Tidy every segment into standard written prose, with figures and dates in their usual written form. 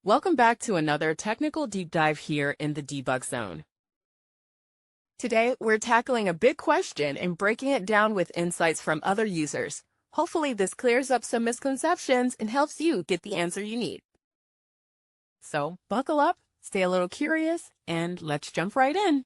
Welcome back to another technical deep dive here in the debug zone. Today, we're tackling a big question and breaking it down with insights from other users. Hopefully, this clears up some misconceptions and helps you get the answer you need. So, buckle up, stay a little curious, and let's jump right in.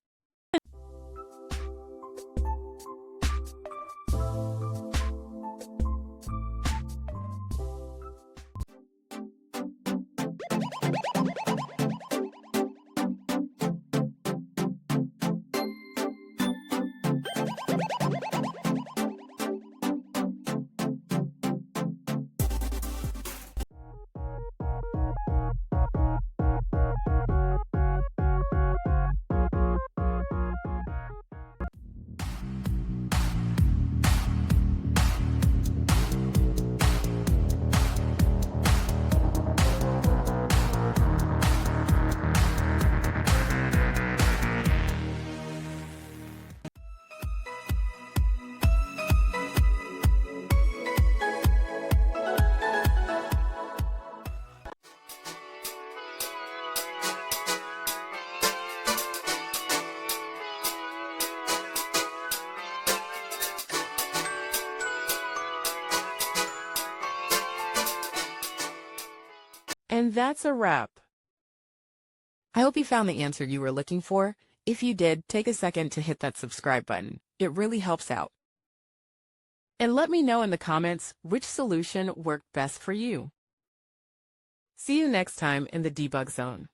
And that's a wrap. I hope you found the answer you were looking for. If you did, take a second to hit that subscribe button. It really helps out. And let me know in the comments which solution worked best for you. See you next time in the debug zone.